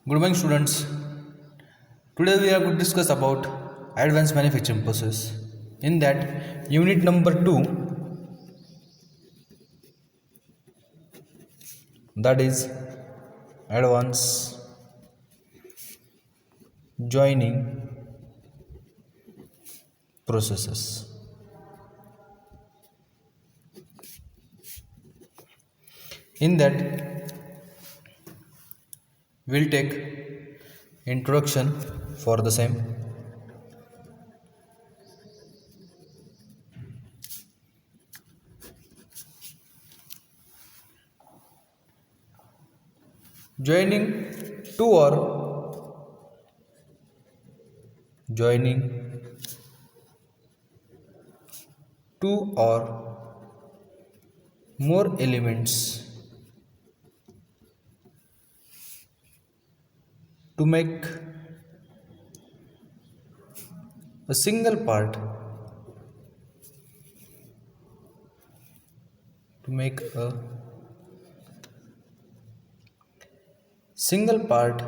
Good morning, students. Today we are going to discuss about advanced manufacturing process. In that, unit number 2, that is advanced joining processes. In that, we'll take introduction for the same. Joining two or joining two or more elements to make a single part, to make a single part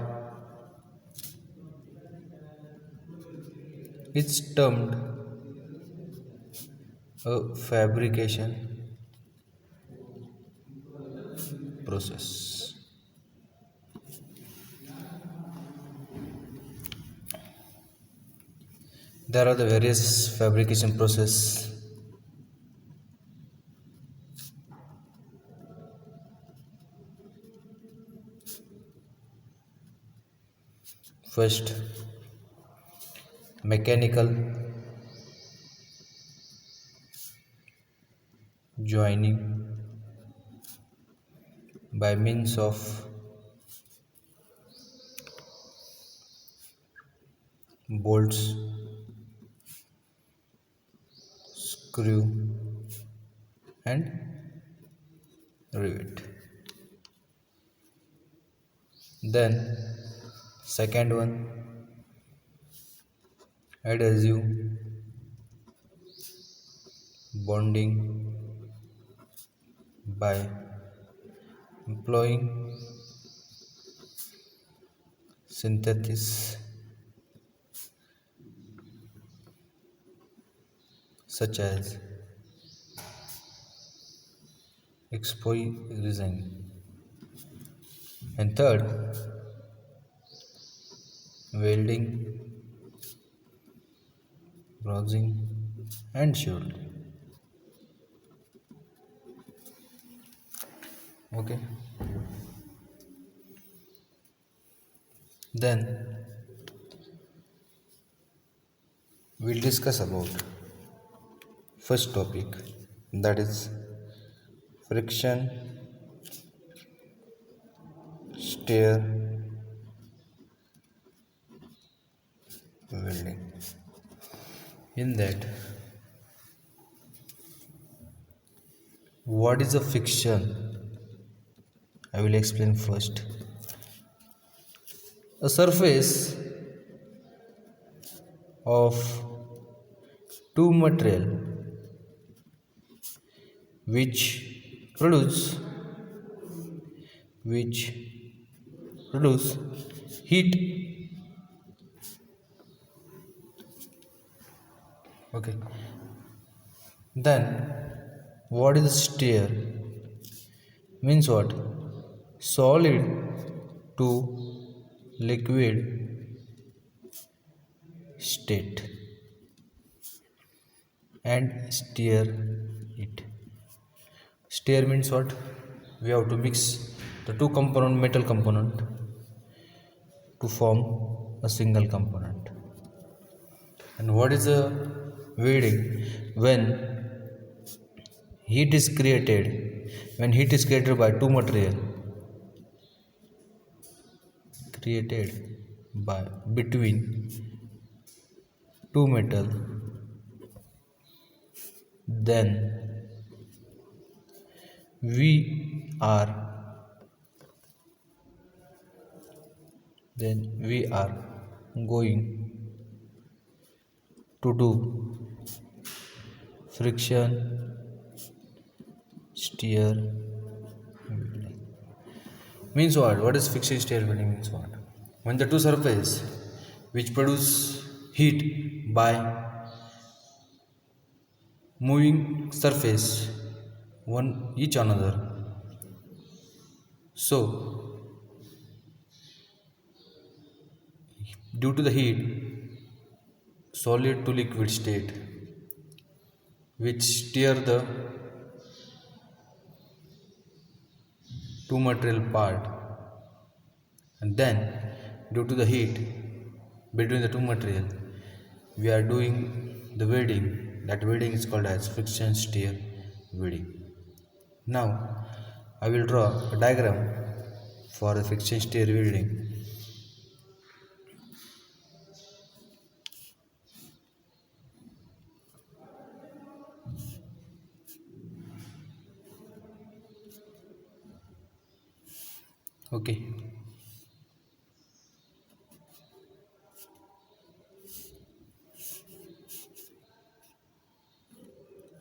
is termed a fabrication process. There are the various fabrication process. First, mechanical joining by means of bolts, screw and rivet. Then second one, adhesive bonding by employing synthesis such as exposing. And third, welding, bronzing and shield. Okay. Then we'll discuss about first topic, that is friction stir welding. In that, what is a friction? I will explain first. A surface of two material which produce which produce heat. Okay. Then what is stir? Means what? Solid to liquid state and stir it. Stir means what? We have to mix the two component metal component to form a single component. And what is a welding? Heat is created when heat is created by two material created by between two metal, then we are going to do friction stir welding. Means what? What is friction stir welding means what? when the two surface which produce heat by moving surface one each another, so due to the heat, solid to liquid state which steer the two material part, and then due to the heat between the two material we are doing the welding. That welding is called as friction stir welding. Now I will draw a diagram for the friction stir welding. Okay,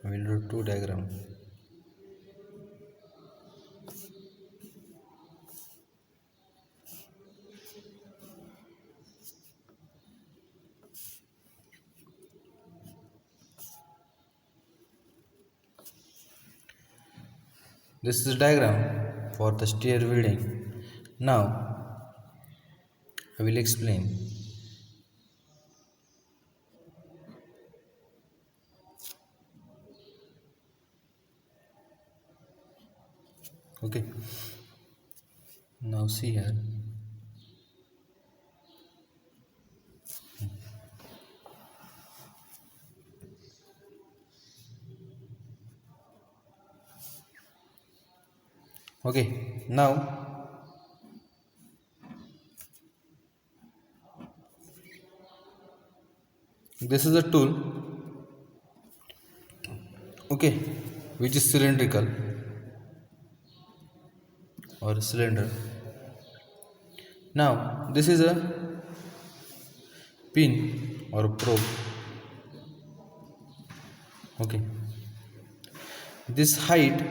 I will draw two diagram. This is a diagram for the stir welding. Now I will explain. Okay, now see here. Okay, now this is a tool, okay, which is cylindrical or cylinder. Now this is a pin or probe. Okay, this height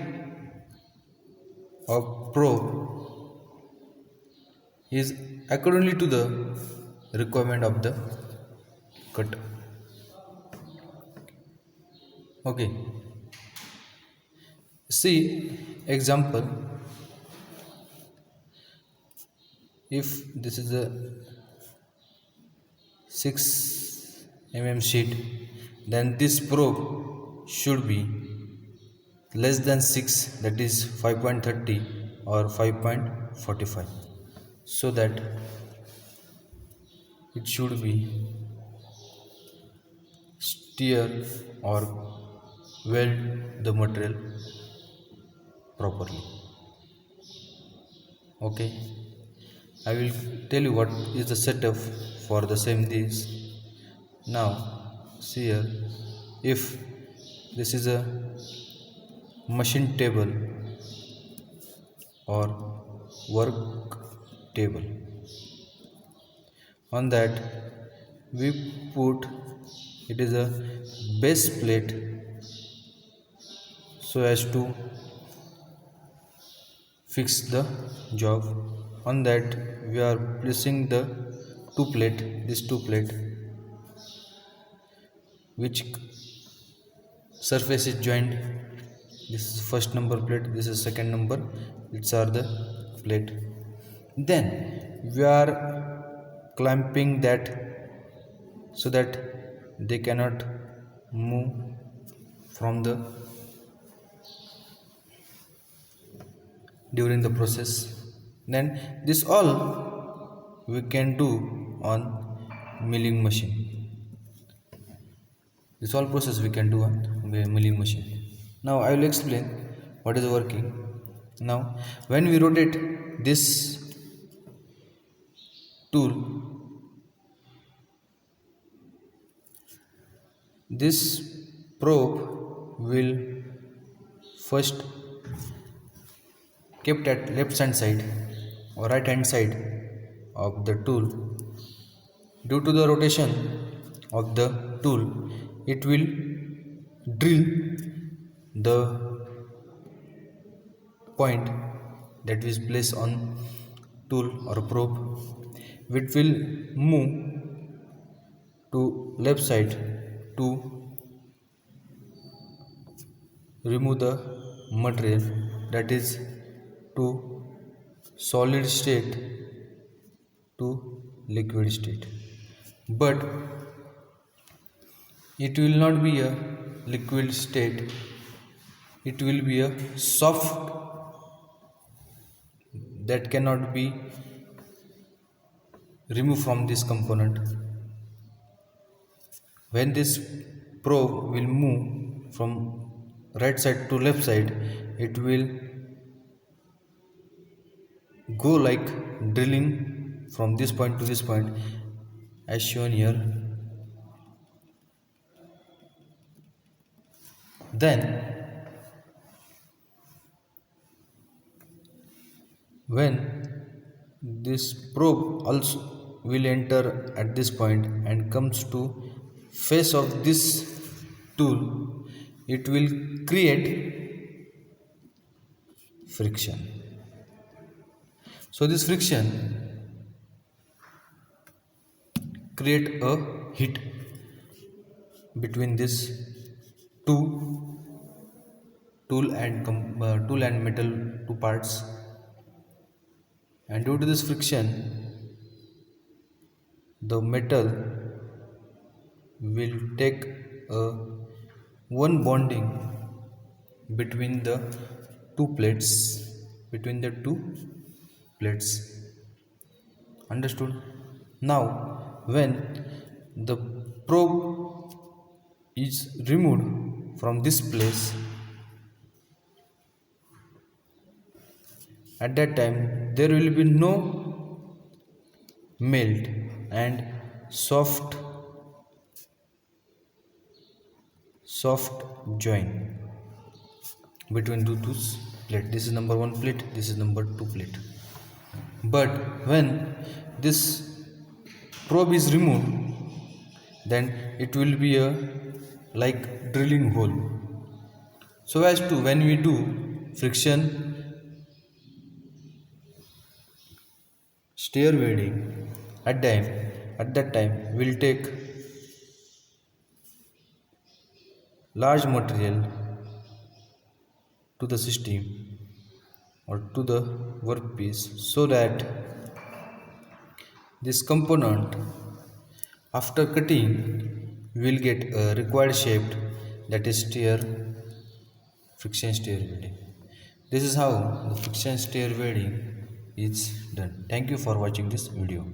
of probe is accordingly to the requirement of the cut. Okay, see example. If this is a 6 mm sheet, then this probe should be less than 6, that is 5.30 or 5.45, so that it should be steer or weld the material properly. Okay, I will tell you what is the setup for the same this. Now see here, if this is a machine table or work table, on that we put it is a base plate so as to fix the job. On that we are placing the this two plate which surface is joined. This is first number plate, this is second number, these are the plate. Then we are clamping that so that they cannot move from the during the process. Then this all we can do on milling machine. This all process we can do on milling machine. Now I will explain what is working. Now when we rotate this tool, this probe will first kept at left hand side or right hand side of the tool. Due to the rotation of the tool, it will drill the point that is placed on tool or probe, it will move to left side to remove the material, that is to solid state to liquid state. But it will not be a liquid state, it will be a soft, that cannot be removed from this component. When this probe will move from right side to left side, it will go like drilling from this point to this point, as shown here. Then when this probe also will enter at this point and comes to face of this tool, it will create friction. So this friction create a heat between this two tool and metal two parts, and due to this friction the metal will take a one bonding between the two plates. Understood? Now when the probe is removed from this place, at that time there will be no melt and soft join between two plate. This is number one plate, this is number two plate. But when this probe is removed, then it will be a like drilling hole. So as to when we do friction stir welding, at that time we'll take large material to the system or to the workpiece, so that this component after cutting will get a required shape, that is friction stir welding. This is how the friction stir welding is done. Thank you for watching this video.